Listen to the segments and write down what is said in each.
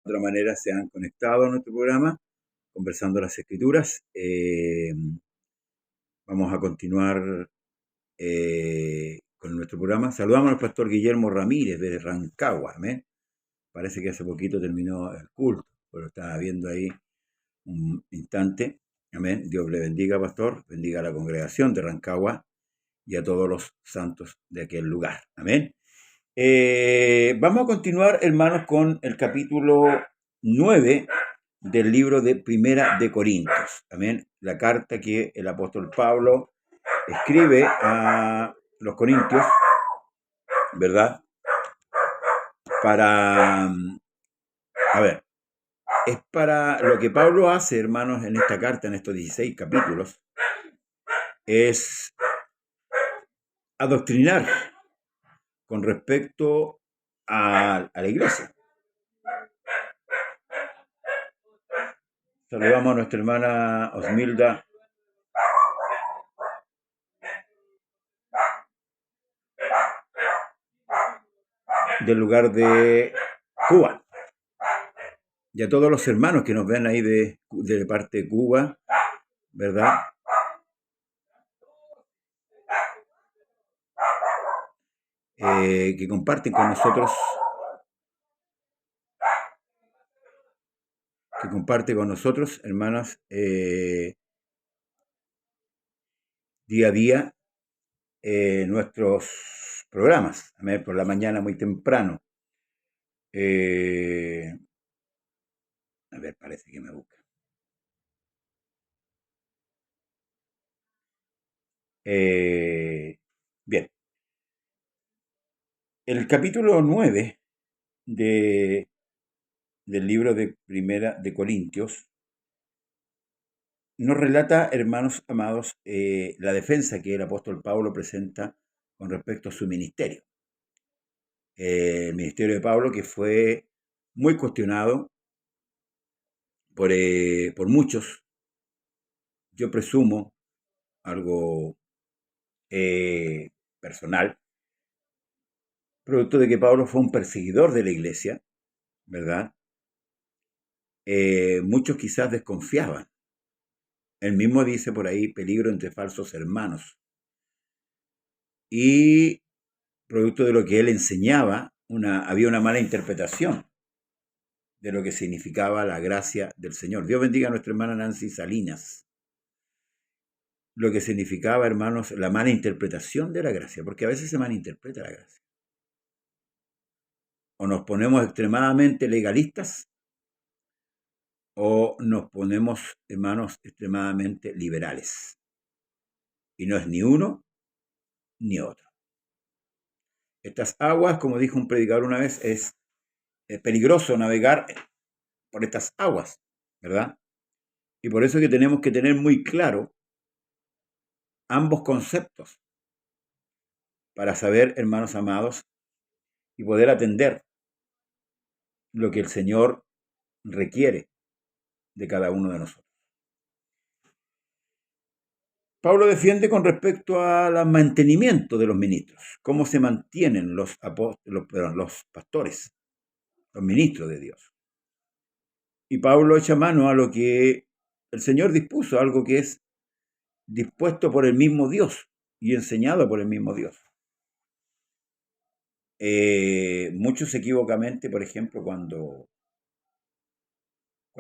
otra manera se han conectado a nuestro programa, conversando las escrituras. Vamos a continuar con nuestro programa. Saludamos al pastor Guillermo Ramírez de Rancagua. Amén. Parece que hace poquito terminó el culto, pero estaba viendo ahí un instante. Amén. Dios le bendiga, pastor. Bendiga a la congregación de Rancagua y a todos los santos de aquel lugar. Amén. Vamos a continuar, hermanos, con el capítulo 9 del libro de Primera de Corintios. Amén. La carta que el apóstol Pablo escribe a los corintios, ¿verdad? Es para lo que Pablo hace, hermanos, en esta carta, en estos 16 capítulos, es adoctrinar con respecto a la iglesia. Saludamos a nuestra hermana Osmilda del lugar de Cuba, y a todos los hermanos que nos ven ahí de parte de Cuba, ¿verdad? Que comparten con nosotros, hermanos, día a día nuestros programas, por la mañana muy temprano. Parece que me busca. Bien. El capítulo 9 del libro de Primera de Corintios nos relata, hermanos amados, la defensa que el apóstol Pablo presenta con respecto a su ministerio. El ministerio de Pablo, que fue muy cuestionado por muchos, yo presumo, algo personal, producto de que Pablo fue un perseguidor de la iglesia, ¿verdad? Muchos quizás desconfiaban. Él mismo dice por ahí, peligro entre falsos hermanos. Y producto de lo que él enseñaba, había una mala interpretación de lo que significaba la gracia del Señor. Dios bendiga a nuestra hermana Nancy Salinas. Lo que significaba, hermanos, la mala interpretación de la gracia, porque a veces se malinterpreta la gracia. O nos ponemos extremadamente legalistas, o nos ponemos, hermanos, extremadamente liberales. Y no es ni uno ni otro. Estas aguas, como dijo un predicador una vez, es peligroso navegar por estas aguas, ¿verdad? Y por eso es que tenemos que tener muy claro ambos conceptos para saber, hermanos amados, y poder atender lo que el Señor requiere de cada uno de nosotros. Pablo defiende con respecto al mantenimiento de los ministros, cómo se mantienen los pastores, los ministros de Dios. Y Pablo echa mano a lo que el Señor dispuso, algo que es dispuesto por el mismo Dios y enseñado por el mismo Dios. Muchos equivocamente, por ejemplo, cuando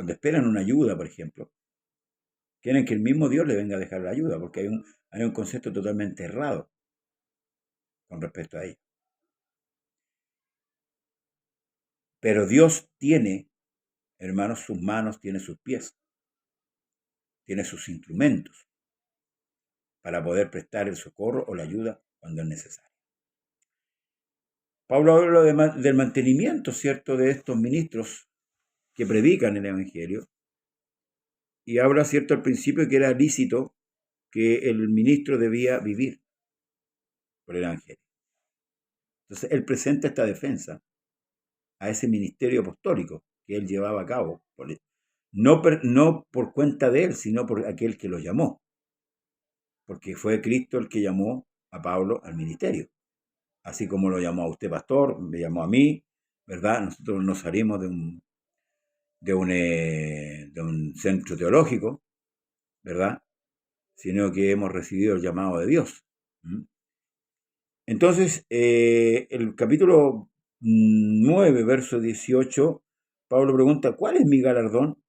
esperan una ayuda, por ejemplo, quieren que el mismo Dios le venga a dejar la ayuda, porque hay un concepto totalmente errado con respecto a ello. Pero Dios tiene, hermanos, sus manos, tiene sus pies, tiene sus instrumentos para poder prestar el socorro o la ayuda cuando es necesario. Pablo habla del mantenimiento, ¿cierto?, de estos ministros que predican el Evangelio, y habla, ¿cierto?, al principio que era lícito que el ministro debía vivir por el Evangelio. Entonces, él presenta esta defensa a ese ministerio apostólico que él llevaba a cabo, no por cuenta de él, sino por aquel que lo llamó, porque fue Cristo el que llamó a Pablo al ministerio, así como lo llamó a usted pastor, me llamó a mí, ¿verdad? Nosotros no salimos de un centro teológico, ¿verdad? Sino que hemos recibido el llamado de Dios. Entonces, el capítulo 9, verso 18, Pablo pregunta, ¿cuál es mi galardón?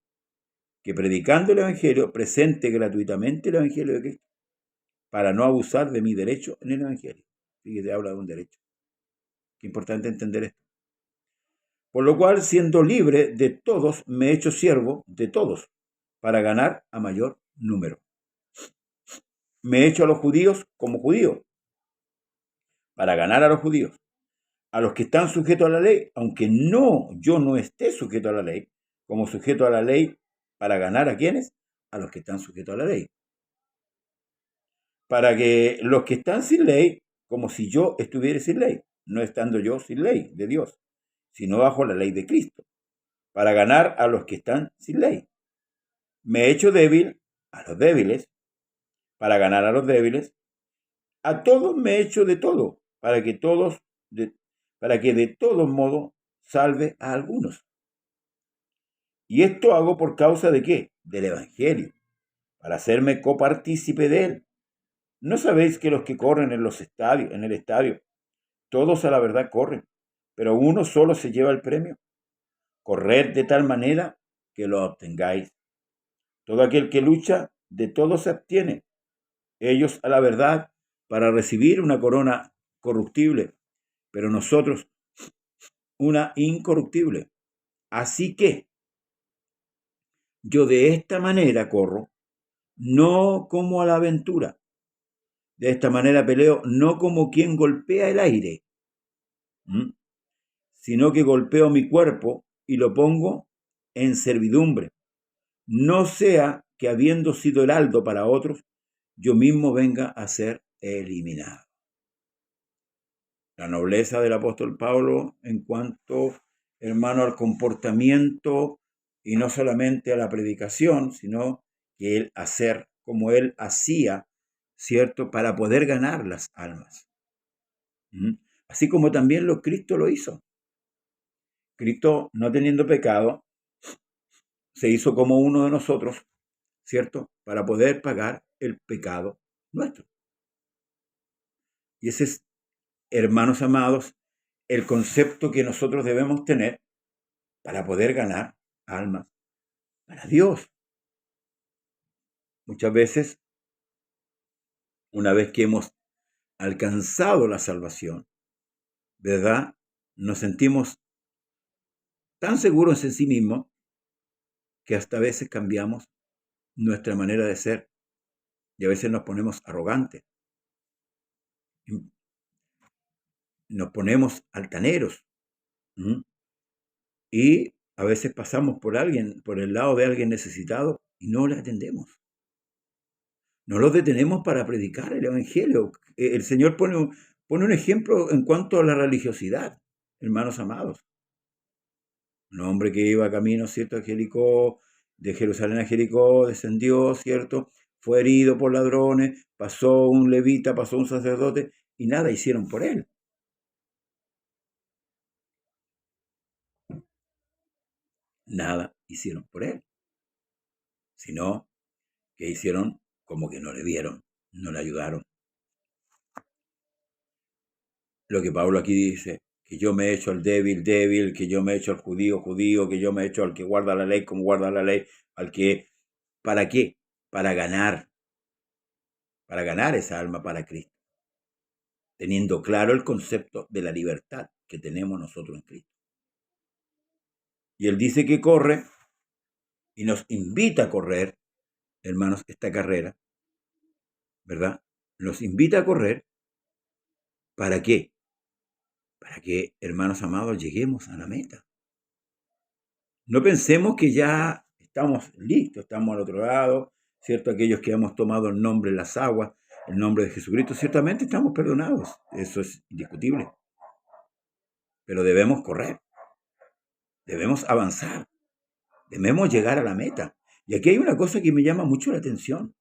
Que predicando el Evangelio, presente gratuitamente el Evangelio de Cristo, para no abusar de mi derecho en el Evangelio. Fíjate, habla de un derecho. Qué importante entender esto. Por lo cual, siendo libre de todos, me he hecho siervo de todos, para ganar a mayor número. Me he hecho a los judíos como judío, para ganar a los judíos. A los que están sujetos a la ley, aunque yo no esté sujeto a la ley, como sujeto a la ley, para ganar a quienes, a los que están sujetos a la ley. Para que los que están sin ley, como si yo estuviera sin ley, no estando yo sin ley de Dios, sino bajo la ley de Cristo, para ganar a los que están sin ley. Me he hecho débil a los débiles, para ganar a los débiles. A todos me he hecho de todo, para que de todos modos salve a algunos. Y esto hago por causa de ¿qué? Del Evangelio, para hacerme copartícipe de él. ¿No sabéis que los que corren en el estadio, todos a la verdad corren, pero uno solo se lleva el premio? Corred de tal manera que lo obtengáis. Todo aquel que lucha, de todo se abstiene. Ellos a la verdad, para recibir una corona corruptible, pero nosotros una incorruptible. Así que yo de esta manera corro, no como a la aventura. De esta manera peleo, no como quien golpea el aire, sino que golpeo mi cuerpo y lo pongo en servidumbre. No sea que habiendo sido heraldo para otros, yo mismo venga a ser eliminado. La nobleza del apóstol Pablo en cuanto, hermano, al comportamiento y no solamente a la predicación, sino que él hacer como él hacía, ¿cierto?, para poder ganar las almas. Así como también Cristo lo hizo. Cristo, no teniendo pecado, se hizo como uno de nosotros, ¿cierto?, para poder pagar el pecado nuestro. Y ese es, hermanos amados, el concepto que nosotros debemos tener para poder ganar almas para Dios. Muchas veces, una vez que hemos alcanzado la salvación, ¿verdad?, nos sentimos tan seguros en sí mismos que hasta a veces cambiamos nuestra manera de ser y a veces nos ponemos arrogantes, nos ponemos altaneros, y a veces pasamos por el lado de alguien necesitado y no le atendemos. No los detenemos para predicar el Evangelio. El Señor pone un ejemplo en cuanto a la religiosidad, hermanos amados. Un hombre que iba camino, ¿cierto?, a Jericó, de Jerusalén a Jericó, descendió, ¿cierto?, fue herido por ladrones, pasó un levita, pasó un sacerdote, y nada hicieron por él. Nada hicieron por él. Sino que hicieron como que no le vieron, no le ayudaron. Lo que Pablo aquí dice, que yo me he hecho al débil, débil, que yo me he hecho al judío, judío, que yo me he hecho al que guarda la ley como guarda la ley, al que, ¿para qué? Para ganar esa alma para Cristo, teniendo claro el concepto de la libertad que tenemos nosotros en Cristo. Y él dice que corre y nos invita a correr, hermanos, esta carrera, ¿verdad? Nos invita a correr, ¿para qué? Para que, hermanos amados, lleguemos a la meta. No pensemos que ya estamos listos, estamos al otro lado, ¿cierto? Aquellos que hemos tomado el nombre en las aguas, el nombre de Jesucristo, ciertamente estamos perdonados, eso es indiscutible. Pero debemos correr, debemos avanzar, debemos llegar a la meta. Y aquí hay una cosa que me llama mucho la atención.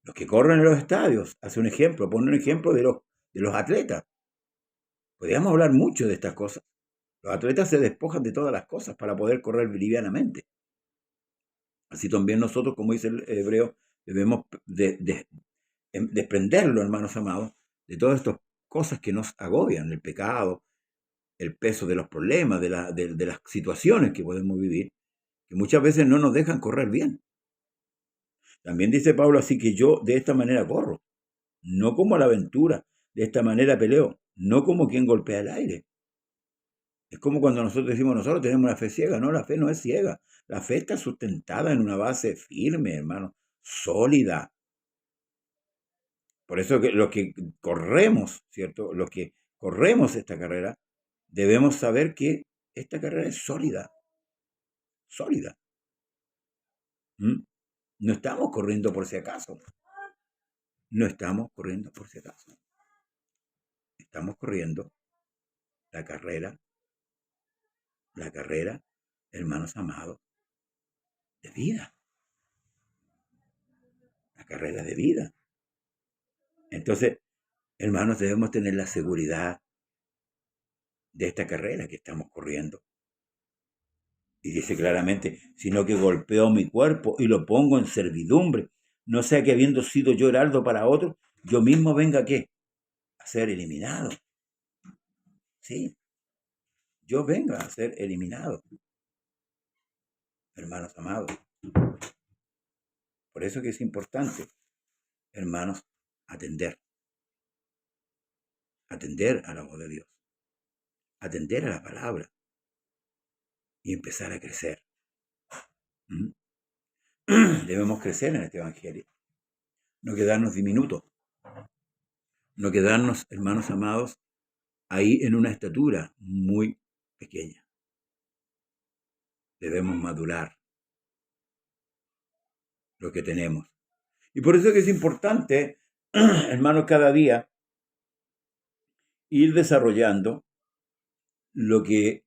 Los que corren en los estadios, hace un ejemplo, pone un ejemplo de los atletas. Podríamos hablar mucho de estas cosas. Los atletas se despojan de todas las cosas para poder correr livianamente. Así también nosotros, como dice el hebreo, debemos desprenderlo, hermanos amados, de todas estas cosas que nos agobian, el pecado, el peso de los problemas, de las situaciones que podemos vivir, que muchas veces no nos dejan correr bien. También dice Pablo, así que yo de esta manera corro, no como a la aventura, de esta manera peleo, no como quien golpea el aire. Es como cuando nosotros decimos, nosotros tenemos una fe ciega. No, la fe no es ciega. La fe está sustentada en una base firme, hermano, sólida. Por eso que los que corremos, ¿cierto? Los que corremos esta carrera, debemos saber que esta carrera es sólida, sólida. No estamos corriendo por si acaso. No estamos corriendo por si acaso. Estamos corriendo la carrera, hermanos amados, de vida. La carrera de vida. Entonces, hermanos, debemos tener la seguridad de esta carrera que estamos corriendo. Y dice claramente, sino que golpeo mi cuerpo y lo pongo en servidumbre, no sea que habiendo sido yo heraldo para otro, yo mismo venga ¿qué? A ser eliminado. Sí, yo venga a ser eliminado. Hermanos amados. Por eso que es importante, hermanos, atender a la voz de Dios, atender a la palabra y empezar a crecer. Debemos crecer en este evangelio, no quedarnos diminutos, no quedarnos, hermanos amados, ahí en una estatura muy pequeña. Debemos madurar lo que tenemos. Y por eso que es importante, hermanos, cada día ir desarrollando lo que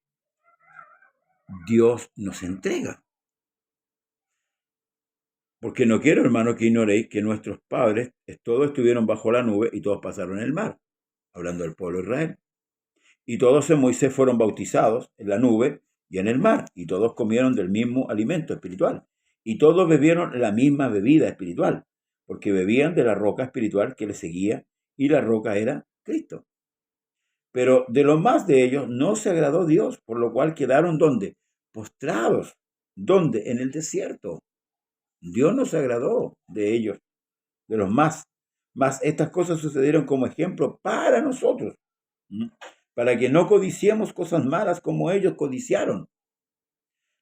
Dios nos entrega. Porque no quiero, hermanos, que ignoréis que nuestros padres todos estuvieron bajo la nube y todos pasaron el mar, hablando del pueblo de Israel. Y todos en Moisés fueron bautizados en la nube y en el mar, y todos comieron del mismo alimento espiritual. Y todos bebieron la misma bebida espiritual, porque bebían de la roca espiritual que les seguía, y la roca era Cristo. Pero de los más de ellos no se agradó Dios, por lo cual quedaron ¿dónde? Postrados. ¿Dónde? En el desierto. Dios no se agradó de ellos, de los más. Mas estas cosas sucedieron como ejemplo para nosotros, para que no codiciemos cosas malas como ellos codiciaron.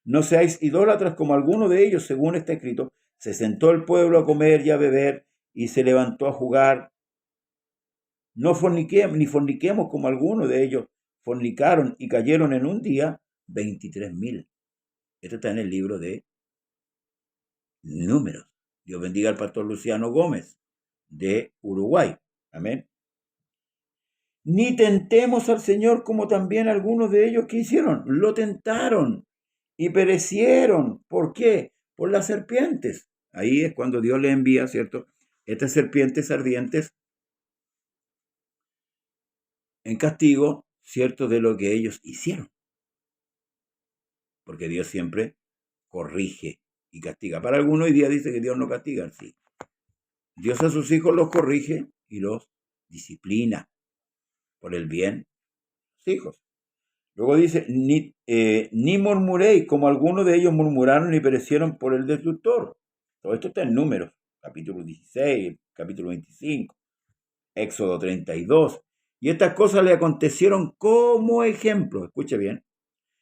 No seáis idólatras como alguno de ellos, según está escrito. Se sentó el pueblo a comer y a beber, y se levantó a jugar. No forniquemos, ni forniquemos como algunos de ellos fornicaron y cayeron en un día 23.000. Esto está en el libro de Números. Dios bendiga al pastor Luciano Gómez de Uruguay. Amén. Ni tentemos al Señor como también algunos de ellos que hicieron. Lo tentaron y perecieron. ¿Por qué? Por las serpientes. Ahí es cuando Dios le envía, ¿cierto? Estas serpientes ardientes en castigo, ¿cierto? De lo que ellos hicieron. Porque Dios siempre corrige y castiga. Para algunos hoy día dice que Dios no castiga, sí. Dios a sus hijos los corrige y los disciplina por el bien de sus hijos. Luego dice, ni murmuréis como algunos de ellos murmuraron y perecieron por el destructor. Todo esto está en Números, capítulo 16, capítulo 25, Éxodo 32. Y estas cosas le acontecieron como ejemplo, escuche bien,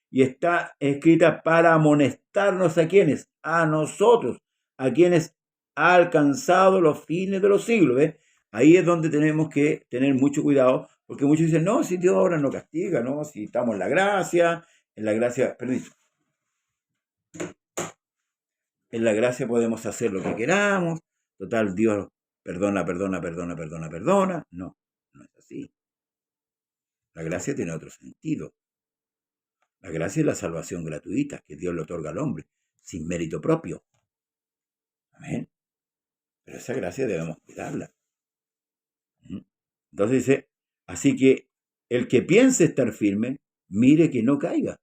y está escrita para amonestarnos a quienes, a nosotros, a quienes ha alcanzado los fines de los siglos. ¿Ves? Ahí es donde tenemos que tener mucho cuidado, porque muchos dicen, no, si Dios ahora no castiga, no, si estamos en la gracia, permiso. En la gracia podemos hacer lo que queramos, total, Dios perdona. No, no es así. La gracia tiene otro sentido. La gracia es la salvación gratuita que Dios le otorga al hombre, sin mérito propio. Amén. Pero esa gracia debemos cuidarla. Entonces dice, así que el que piense estar firme, mire que no caiga.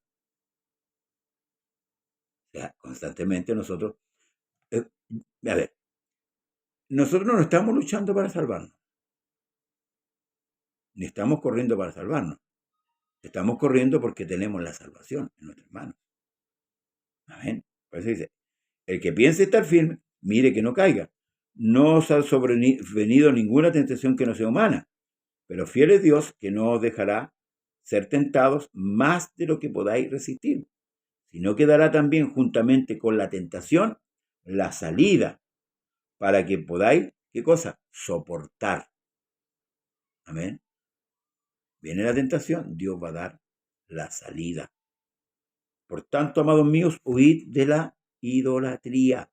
O sea, constantemente nosotros A ver, nosotros no estamos luchando para salvarnos, ni estamos corriendo para salvarnos. Estamos corriendo porque tenemos la salvación en nuestras manos. Amén. Por eso dice, el que piense estar firme, mire que no caiga. No os ha sobrevenido ninguna tentación que no sea humana, pero fiel es Dios que no os dejará ser tentados más de lo que podáis resistir, sino que dará también juntamente con la tentación la salida para que podáis, ¿qué cosa? Soportar. Amén. Viene la tentación, Dios va a dar la salida. Por tanto, amados míos, huid de la idolatría.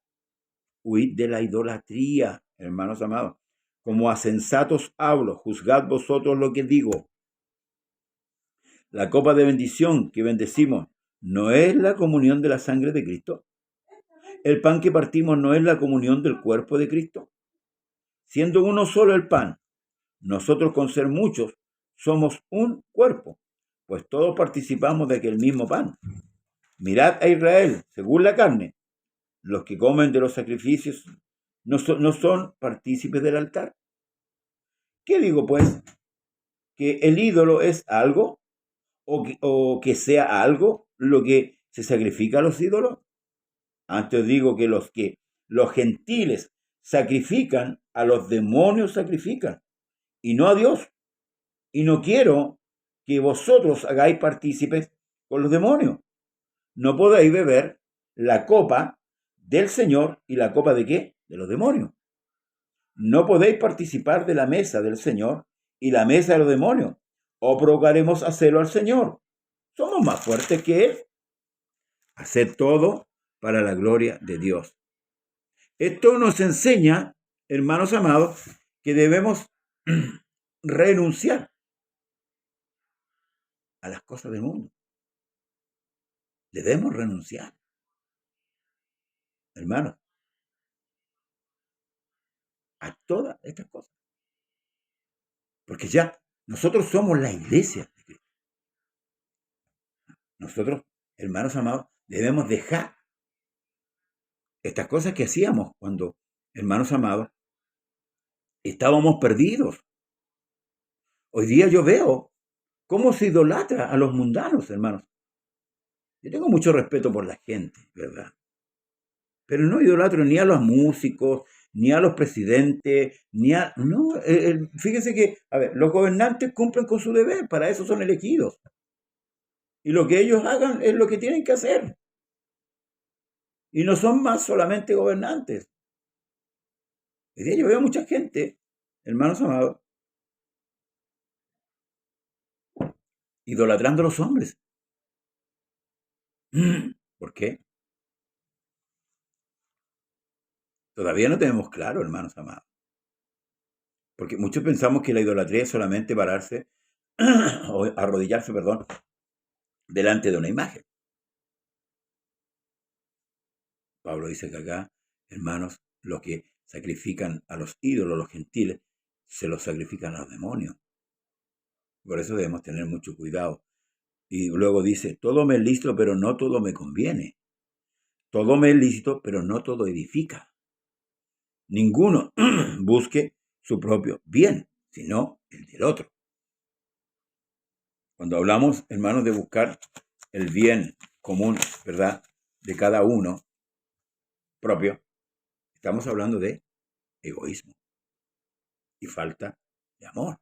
Huid de la idolatría, hermanos amados. Como a sensatos hablo, juzgad vosotros lo que digo. La copa de bendición que bendecimos no es la comunión de la sangre de Cristo. El pan que partimos no es la comunión del cuerpo de Cristo. Siendo uno solo el pan, nosotros con ser muchos somos un cuerpo, pues todos participamos de aquel mismo pan. Mirad a Israel, según la carne. Los que comen de los sacrificios no son partícipes del altar. ¿Qué digo, pues? ¿Que el ídolo es algo? ¿O que sea algo lo que se sacrifica a los ídolos? Antes digo que los gentiles sacrifican, a los demonios sacrifican, y no a Dios. Y no quiero que vosotros hagáis partícipes con los demonios. No podéis beber la copa del Señor y la copa de ¿qué? De los demonios. No podéis participar de la mesa del Señor y la mesa de los demonios, o provocaremos a celo al Señor. Somos más fuertes que Él. Hacer todo para la gloria de Dios. Esto nos enseña, hermanos amados, que debemos renunciar a las cosas del mundo. Debemos renunciar, hermanos, a todas estas cosas. Porque ya nosotros somos la iglesia de Cristo. Nosotros, hermanos amados, debemos dejar estas cosas que hacíamos cuando, hermanos amados, estábamos perdidos. Hoy día yo veo cómo se idolatra a los mundanos, hermanos. Yo tengo mucho respeto por la gente, ¿verdad? Pero no idolatro ni a los músicos, ni a los presidentes, ni a... No, fíjense que, a ver, los gobernantes cumplen con su deber, para eso son elegidos. Y lo que ellos hagan es lo que tienen que hacer. Y no son más solamente gobernantes. Hoy día yo veo mucha gente, hermanos amados, idolatrando a los hombres. ¿Por qué? Todavía no tenemos claro, hermanos amados. Porque muchos pensamos que la idolatría es solamente pararse o arrodillarse, perdón, delante de una imagen. Pablo dice que acá, hermanos, los que sacrifican a los ídolos, los gentiles, se los sacrifican a los demonios. Por eso debemos tener mucho cuidado. Y luego dice, todo me es lícito, pero no todo me conviene. Todo me es lícito, pero no todo edifica. Ninguno busque su propio bien, sino el del otro. Cuando hablamos, hermanos, de buscar el bien común, ¿verdad?, de cada uno propio, estamos hablando de egoísmo y falta de amor.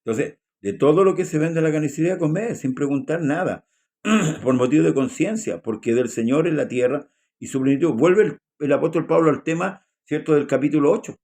Entonces, de todo lo que se vende en la carnicería, comer sin preguntar nada, por motivo de conciencia, porque del Señor es la tierra y su plenitud. Vuelve el apóstol Pablo al tema, ¿cierto?, del capítulo 8,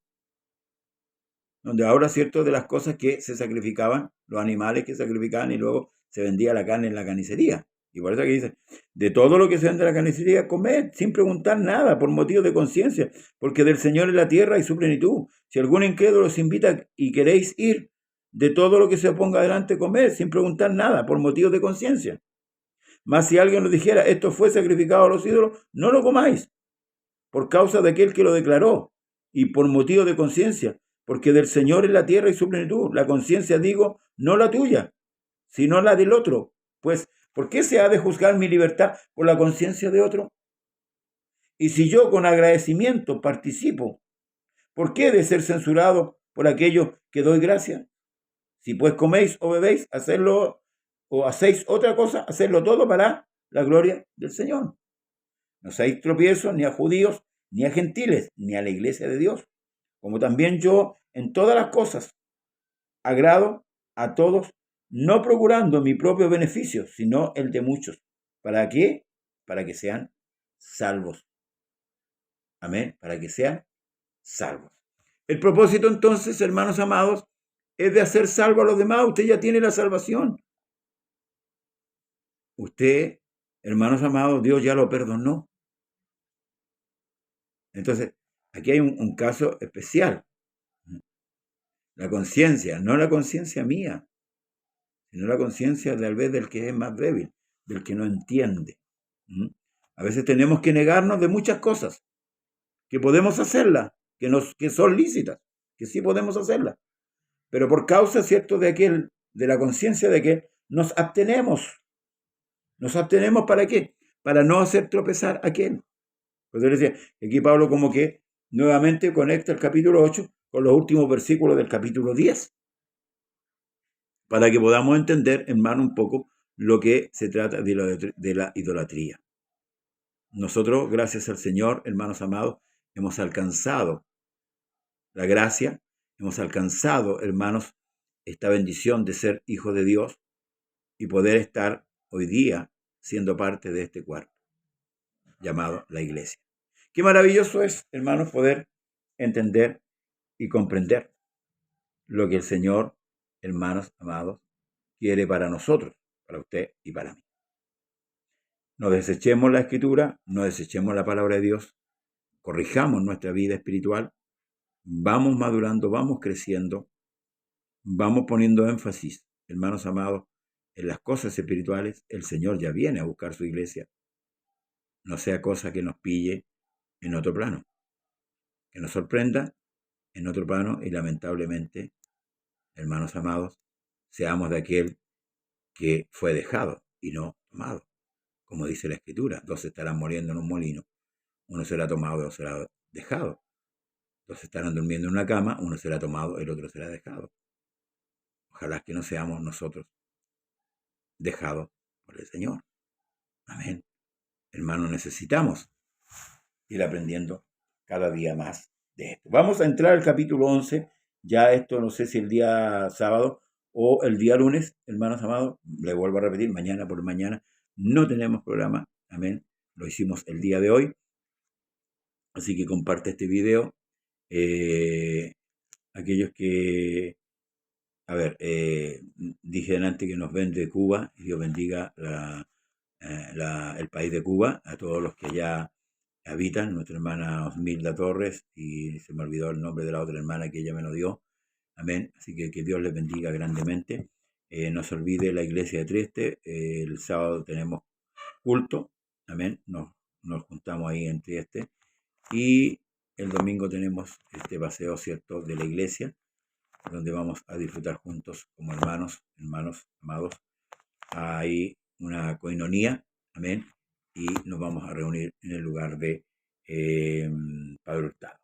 donde ahora, ¿cierto?, de las cosas que se sacrificaban, los animales que sacrificaban y luego se vendía la carne en la carnicería. Y por eso aquí dice, de todo lo que se vende en la carnicería, comed sin preguntar nada, por motivo de conciencia, porque del Señor es la tierra y su plenitud. Si algún incrédulo os invita y queréis ir, de todo lo que se ponga adelante, comed sin preguntar nada, por motivo de conciencia. Mas si alguien os dijera, esto fue sacrificado a los ídolos, no lo comáis, por causa de aquel que lo declaró, y por motivo de conciencia, porque del Señor es la tierra y su plenitud. La conciencia, digo, no la tuya, sino la del otro. Pues, ¿por qué se ha de juzgar mi libertad por la conciencia de otro? Y si yo con agradecimiento participo, ¿por qué he de ser censurado por aquello que doy gracias? Si pues coméis o bebéis, hacerlo o hacéis otra cosa, hacerlo todo para la gloria del Señor. No seáis tropiezos ni a judíos, ni a gentiles, ni a la iglesia de Dios, como también yo en todas las cosas agrado a todos, no procurando mi propio beneficio, sino el de muchos. ¿Para qué? Para que sean salvos. Amén. Para que sean salvos. El propósito entonces, hermanos amados, es de hacer salvo a los demás. Usted ya tiene la salvación. Usted, hermanos amados, Dios ya lo perdonó. Entonces, aquí hay un caso especial. La conciencia, no la conciencia mía, sino la conciencia tal vez del que es más débil, del que no entiende. A veces tenemos que negarnos de muchas cosas, que podemos hacerlas, que son lícitas, que sí podemos hacerlas, pero por causa, ¿cierto?, de la conciencia de que nos abstenemos. ¿Nos abstenemos para qué? Para no hacer tropezar a aquel. Pues yo decía, aquí Pablo como que nuevamente conecta el capítulo 8 con los últimos versículos del capítulo 10, para que podamos entender, hermano, un poco lo que se trata de la idolatría. Nosotros, gracias al Señor, hermanos amados, hemos alcanzado la gracia, hemos alcanzado, hermanos, esta bendición de ser hijos de Dios y poder estar hoy día siendo parte de este cuerpo llamado la iglesia. Qué maravilloso es, hermanos, poder entender y comprender lo que el Señor, hermanos amados, quiere para nosotros, para usted y para mí. No desechemos la Escritura, no desechemos la palabra de Dios, corrijamos nuestra vida espiritual, vamos madurando, vamos creciendo, vamos poniendo énfasis, hermanos amados, en las cosas espirituales. El Señor ya viene a buscar su iglesia. No sea cosa que nos pille en otro plano, que nos sorprenda en otro plano y lamentablemente, hermanos amados, seamos de aquel que fue dejado y no tomado. Como dice la Escritura, dos estarán muriendo en un molino, uno será tomado y otro será dejado. Dos estarán durmiendo en una cama, uno será tomado, el otro será dejado. Ojalá que no seamos nosotros dejados por el Señor. Amén. Hermanos, necesitamos ir aprendiendo cada día más de esto. Vamos a entrar al capítulo 11, ya esto no sé si el día sábado o el día lunes, hermanos amados, le vuelvo a repetir, mañana por mañana no tenemos programa, amén, lo hicimos el día de hoy, así que comparte este video. Aquellos que, dije antes que nos ven de Cuba, y Dios bendiga el país de Cuba, a todos los que allá habitan, nuestra hermana Osmilda Torres, y se me olvidó el nombre de la otra hermana que ella me lo dio, amén, así que Dios les bendiga grandemente. No se olvide la iglesia de Trieste, el sábado tenemos culto, amén, nos juntamos ahí en Trieste, y el domingo tenemos este paseo, ¿cierto?, de la iglesia, donde vamos a disfrutar juntos como hermanos amados. Hay una coinonía, amén, y nos vamos a reunir en el lugar de Padre Hurtado.